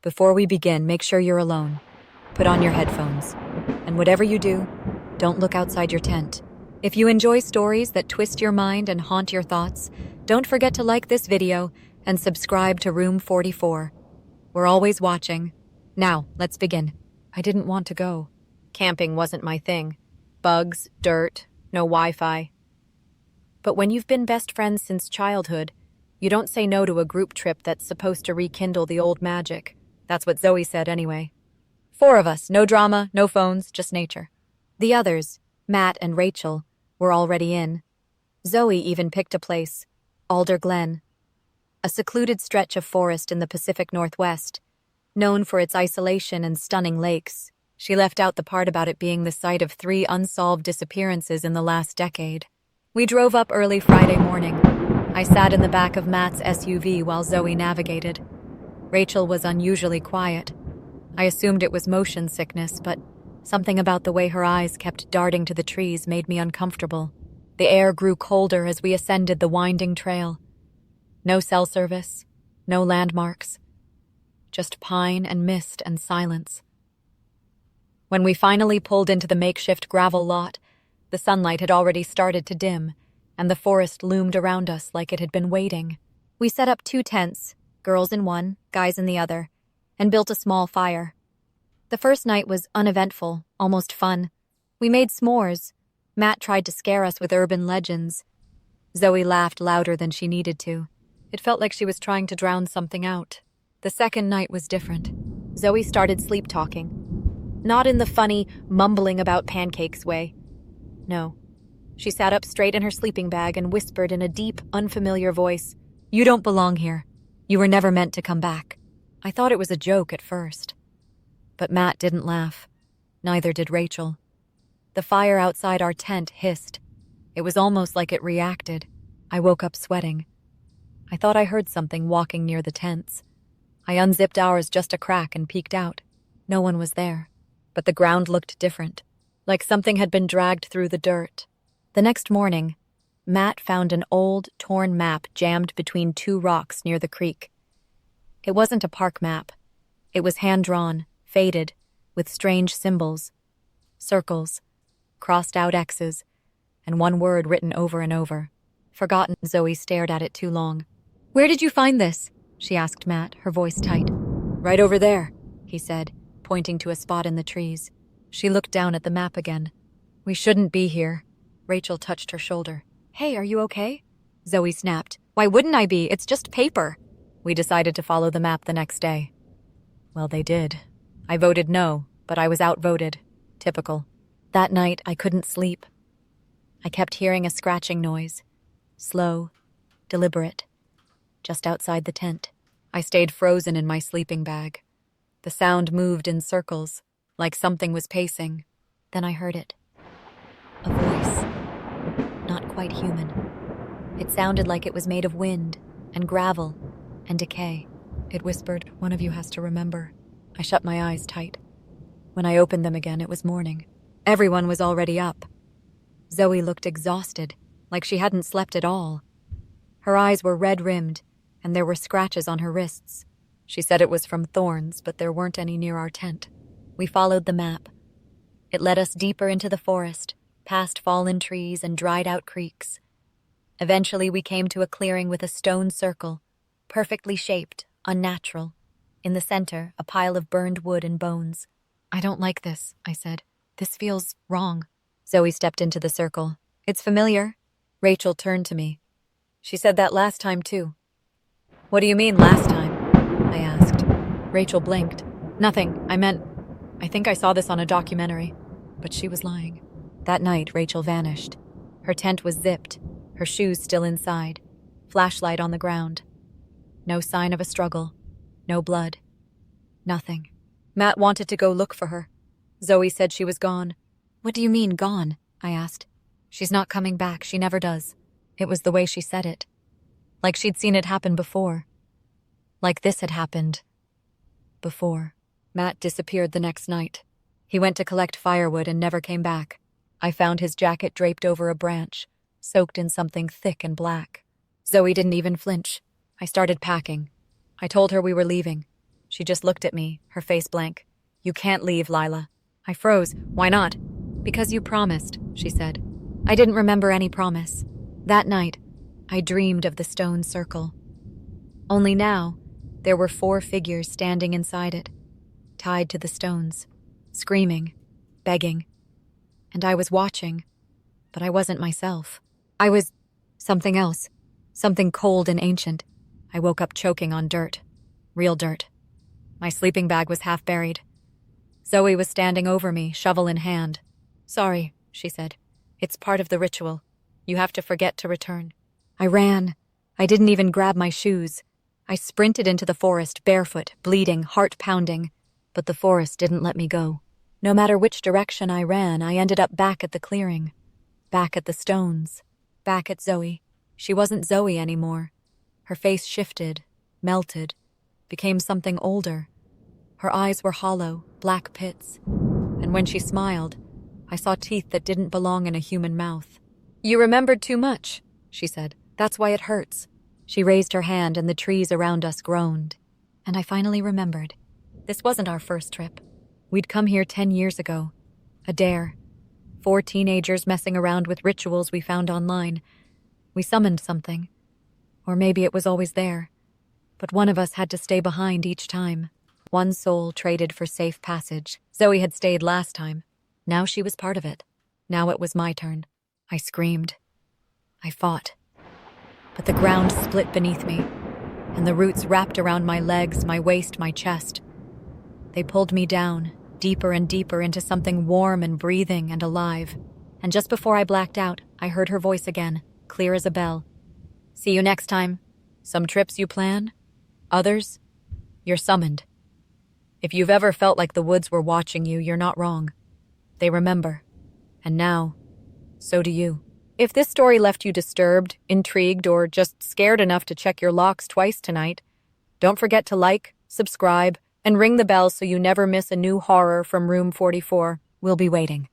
Before we begin, make sure you're alone. Put on your headphones. And whatever you do, don't look outside your tent. If you enjoy stories that twist your mind and haunt your thoughts, don't forget to like this video and subscribe to Room 44. We're always watching. Now, let's begin. I didn't want to go. Camping wasn't my thing. Bugs, dirt, no Wi-Fi. But when you've been best friends since childhood, you don't say no to a group trip that's supposed to rekindle the old magic. That's what Zoe said anyway. 4 of us, no drama, no phones, just nature. The others, Matt and Rachel, were already in. Zoe even picked a place, Alder Glen, a secluded stretch of forest in the Pacific Northwest, known for its isolation and stunning lakes. She left out the part about it being the site of 3 unsolved disappearances in the last decade. We drove up early Friday morning. I sat in the back of Matt's SUV while Zoe navigated. Rachel was unusually quiet. I assumed it was motion sickness, but something about the way her eyes kept darting to the trees made me uncomfortable. The air grew colder as we ascended the winding trail. No cell service, no landmarks, just pine and mist and silence. When we finally pulled into the makeshift gravel lot, the sunlight had already started to dim, and the forest loomed around us like it had been waiting. We set up 2 tents, girls in one, guys in the other, and built a small fire. The first night was uneventful, almost fun. We made s'mores. Matt tried to scare us with urban legends. Zoe laughed louder than she needed to. It felt like she was trying to drown something out. The second night was different. Zoe started sleep-talking. Not in the funny, mumbling about pancakes way. No. She sat up straight in her sleeping bag and whispered in a deep, unfamiliar voice, "You don't belong here. You were never meant to come back." I thought it was a joke at first. But Matt didn't laugh. Neither did Rachel. The fire outside our tent hissed. It was almost like it reacted. I woke up sweating. I thought I heard something walking near the tents. I unzipped ours just a crack and peeked out. No one was there. But the ground looked different, like something had been dragged through the dirt. The next morning, Matt found an old, torn map jammed between 2 rocks near the creek. It wasn't a park map. It was hand-drawn, faded, with strange symbols. Circles, crossed-out X's, and one word written over and over. Forgotten. Zoe stared at it too long. "Where did you find this?" she asked Matt, her voice tight. "Right over there," he said, pointing to a spot in the trees. She looked down at the map again. "We shouldn't be here." Rachel touched her shoulder. "Hey, are you okay?" Zoe snapped. "Why wouldn't I be? It's just paper." We decided to follow the map the next day. Well, they did. I voted no, but I was outvoted. Typical. That night, I couldn't sleep. I kept hearing a scratching noise. Slow, deliberate, just outside the tent. I stayed frozen in my sleeping bag. The sound moved in circles, like something was pacing. Then I heard it. A voice. Not quite human. It sounded like it was made of wind and gravel and decay. It whispered, "One of you has to remember." I shut my eyes tight. When I opened them again, it was morning. Everyone was already up. Zoe looked exhausted, like she hadn't slept at all. Her eyes were red-rimmed, and there were scratches on her wrists. She said it was from thorns, but there weren't any near our tent. We followed the map. It led us deeper into the forest, past fallen trees and dried-out creeks. Eventually, we came to a clearing with a stone circle, perfectly shaped, unnatural. In the center, a pile of burned wood and bones. "I don't like this," I said. "This feels wrong." Zoe stepped into the circle. "It's familiar." Rachel turned to me. "She said that last time, too." "What do you mean, last time?" I asked. Rachel blinked. "Nothing. I think I saw this on a documentary." But she was lying. That night, Rachel vanished. Her tent was zipped, her shoes still inside, flashlight on the ground. No sign of a struggle. No blood. Nothing. Matt wanted to go look for her. Zoe said she was gone. "What do you mean, gone?" I asked. "She's not coming back. She never does." It was the way she said it. Like she'd seen it happen before. Like this had happened. Before. Matt disappeared the next night. He went to collect firewood and never came back. I found his jacket draped over a branch, soaked in something thick and black. Zoe didn't even flinch. I started packing. I told her we were leaving. She just looked at me, her face blank. "You can't leave, Lila." I froze. "Why not?" "Because you promised," she said. I didn't remember any promise. That night, I dreamed of the stone circle. Only now, there were 4 figures standing inside it, tied to the stones, screaming, begging. And I was watching, but I wasn't myself. I was something else, something cold and ancient. I woke up choking on dirt, real dirt. My sleeping bag was half buried. Zoe was standing over me, shovel in hand. "Sorry," she said. "It's part of the ritual. You have to forget to return." I ran. I didn't even grab my shoes. I sprinted into the forest, barefoot, bleeding, heart pounding. But the forest didn't let me go. No matter which direction I ran, I ended up back at the clearing. Back at the stones. Back at Zoe. She wasn't Zoe anymore. Her face shifted, melted, became something older. Her eyes were hollow, black pits. And when she smiled, I saw teeth that didn't belong in a human mouth. "You remembered too much," she said. "That's why it hurts." She raised her hand and the trees around us groaned. And I finally remembered. This wasn't our first trip. We'd come here 10 years ago. A dare. 4 teenagers messing around with rituals we found online. We summoned something. Or maybe it was always there. But one of us had to stay behind each time. One soul traded for safe passage. Zoe had stayed last time. Now she was part of it. Now it was my turn. I screamed. I fought. But the ground split beneath me, and the roots wrapped around my legs, my waist, my chest. They pulled me down, deeper and deeper into something warm and breathing and alive. And just before I blacked out, I heard her voice again, clear as a bell. "See you next time. Some trips you plan, others, you're summoned. If you've ever felt like the woods were watching you, you're not wrong. They remember. And now, so do you." If this story left you disturbed, intrigued, or just scared enough to check your locks twice tonight, don't forget to like, subscribe, and ring the bell so you never miss a new horror from Room 44. We'll be waiting.